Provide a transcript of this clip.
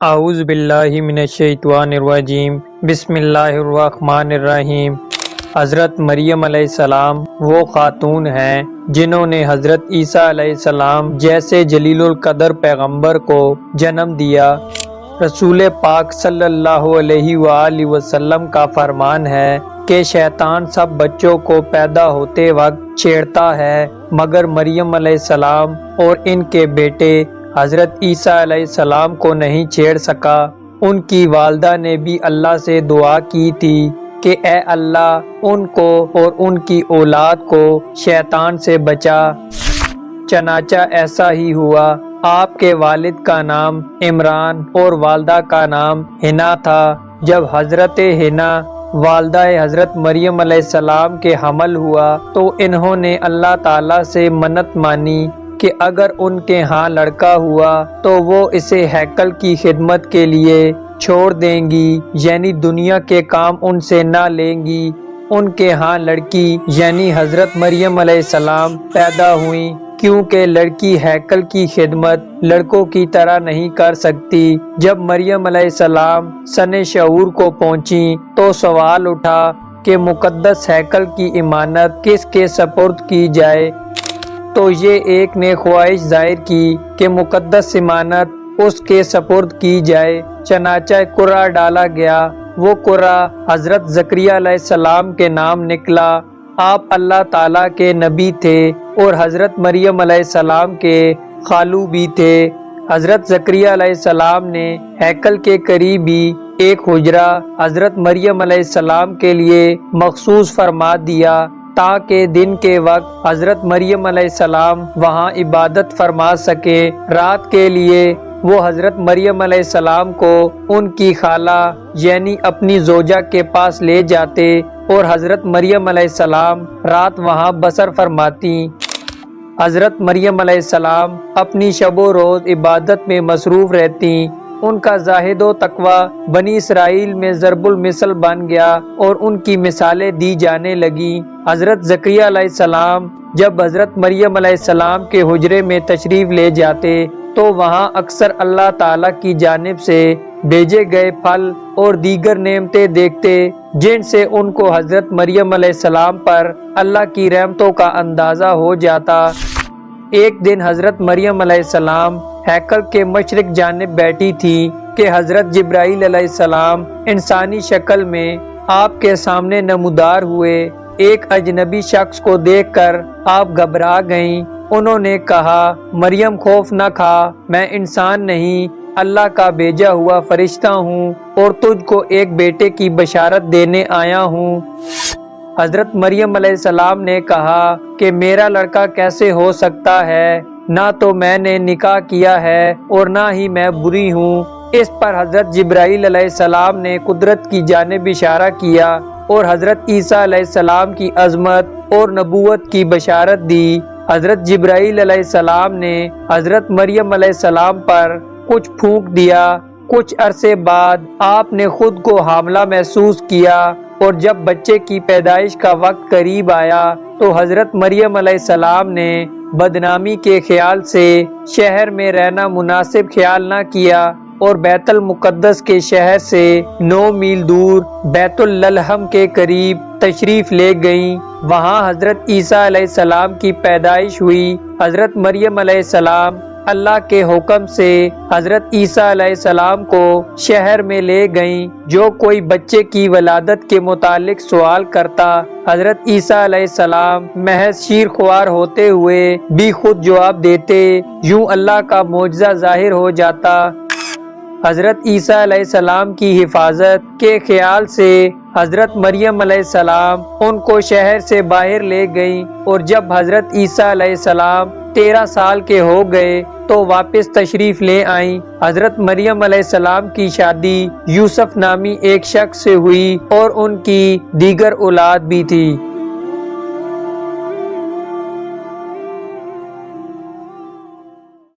اعوذ باللہ من الشیطان الرجیم، بسم اللہ الرحمن الرحیم۔ حضرت مریم علیہ السلام وہ خاتون ہیں جنہوں نے حضرت عیسیٰ علیہ السلام جیسے جلیل القدر پیغمبر کو جنم دیا۔ رسول پاک صلی اللہ علیہ وآلہ وسلم کا فرمان ہے کہ شیطان سب بچوں کو پیدا ہوتے وقت چھیڑتا ہے مگر مریم علیہ السلام اور ان کے بیٹے حضرت عیسیٰ علیہ السلام کو نہیں چھیڑ سکا۔ ان کی والدہ نے بھی اللہ سے دعا کی تھی کہ اے اللہ ان کو اور ان کی اولاد کو شیطان سے بچا۔ چنانچہ ایسا ہی ہوا۔ آپ کے والد کا نام عمران اور والدہ کا نام حنا تھا۔ جب حضرت حنا والدہ حضرت مریم علیہ السلام کے حمل ہوا تو انہوں نے اللہ تعالیٰ سے منت مانی کہ اگر ان کے ہاں لڑکا ہوا تو وہ اسے ہیکل کی خدمت کے لیے چھوڑ دیں گی، یعنی دنیا کے کام ان سے نہ لیں گی۔ ان کے ہاں لڑکی یعنی حضرت مریم علیہ السلام پیدا ہوئیں، کیونکہ لڑکی ہیکل کی خدمت لڑکوں کی طرح نہیں کر سکتی۔ جب مریم علیہ السلام سن شعور کو پہنچی تو سوال اٹھا کہ مقدس ہیکل کی امانت کس کے سپرد کی جائے؟ تو یہ ایک نے خواہش ظاہر کی کہ مقدس امانت اس کے سپرد کی جائے۔ چنانچہ قرعہ ڈالا گیا۔ وہ قرعہ حضرت زکریا علیہ السلام کے نام نکلا۔ آپ اللہ تعالیٰ کے نبی تھے اور حضرت مریم علیہ السلام کے خالو بھی تھے۔ حضرت زکریا علیہ السلام نے ہیکل کے قریب ہی ایک حجرہ حضرت مریم علیہ السلام کے لیے مخصوص فرما دیا تاکہ دن کے وقت حضرت مریم علیہ السلام وہاں عبادت فرما سکے۔ رات کے لیے وہ حضرت مریم علیہ السلام کو ان کی خالہ یعنی اپنی زوجہ کے پاس لے جاتے اور حضرت مریم علیہ السلام رات وہاں بسر فرماتی۔ حضرت مریم علیہ السلام اپنی شب و روز عبادت میں مصروف رہتی۔ ان کا زاہد و تقوی بنی اسرائیل میں ضرب المثل بن گیا اور ان کی مثالیں دی جانے لگیں۔ حضرت زکریا علیہ السلام جب حضرت مریم علیہ السلام کے حجرے میں تشریف لے جاتے تو وہاں اکثر اللہ تعالیٰ کی جانب سے بھیجے گئے پھل اور دیگر نعمتیں دیکھتے جن سے ان کو حضرت مریم علیہ السلام پر اللہ کی رحمتوں کا اندازہ ہو جاتا۔ ایک دن حضرت مریم علیہ السلام ہیکل کے مشرق جانب بیٹھی تھی کہ حضرت جبرائیل علیہ السلام انسانی شکل میں آپ کے سامنے نمودار ہوئے۔ ایک اجنبی شخص کو دیکھ کر آپ گھبرا گئیں۔ انہوں نے کہا، مریم خوف نہ کھا، میں انسان نہیں، اللہ کا بھیجا ہوا فرشتہ ہوں اور تجھ کو ایک بیٹے کی بشارت دینے آیا ہوں۔ حضرت مریم علیہ السلام نے کہا کہ میرا لڑکا کیسے ہو سکتا ہے؟ نہ تو میں نے نکاح کیا ہے اور نہ ہی میں بری ہوں۔ اس پر حضرت جبرائیل علیہ السلام نے قدرت کی جانب اشارہ کیا اور حضرت عیسیٰ علیہ السلام کی عظمت اور نبوت کی بشارت دی۔ حضرت جبرائیل علیہ السلام نے حضرت مریم علیہ السلام پر کچھ پھونک دیا۔ کچھ عرصے بعد آپ نے خود کو حاملہ محسوس کیا اور جب بچے کی پیدائش کا وقت قریب آیا تو حضرت مریم علیہ السلام نے بدنامی کے خیال سے شہر میں رہنا مناسب خیال نہ کیا اور بیت المقدس کے شہر سے 9 میل دور بیت اللحم کے قریب تشریف لے گئیں۔ وہاں حضرت عیسیٰ علیہ السلام کی پیدائش ہوئی۔ حضرت مریم علیہ السلام اللہ کے حکم سے حضرت عیسیٰ علیہ السلام کو شہر میں لے گئیں۔ جو کوئی بچے کی ولادت کے متعلق سوال کرتا حضرت عیسیٰ علیہ السلام محض شیر خوار ہوتے ہوئے بھی خود جواب دیتے، یوں اللہ کا معجزہ ظاہر ہو جاتا۔ حضرت عیسیٰ علیہ السلام کی حفاظت کے خیال سے حضرت مریم علیہ السلام ان کو شہر سے باہر لے گئیں اور جب حضرت عیسیٰ علیہ السلام 13 سال کے ہو گئے تو واپس تشریف لے آئیں۔ حضرت مریم علیہ السلام کی شادی یوسف نامی ایک شخص سے ہوئی اور ان کی دیگر اولاد بھی تھی۔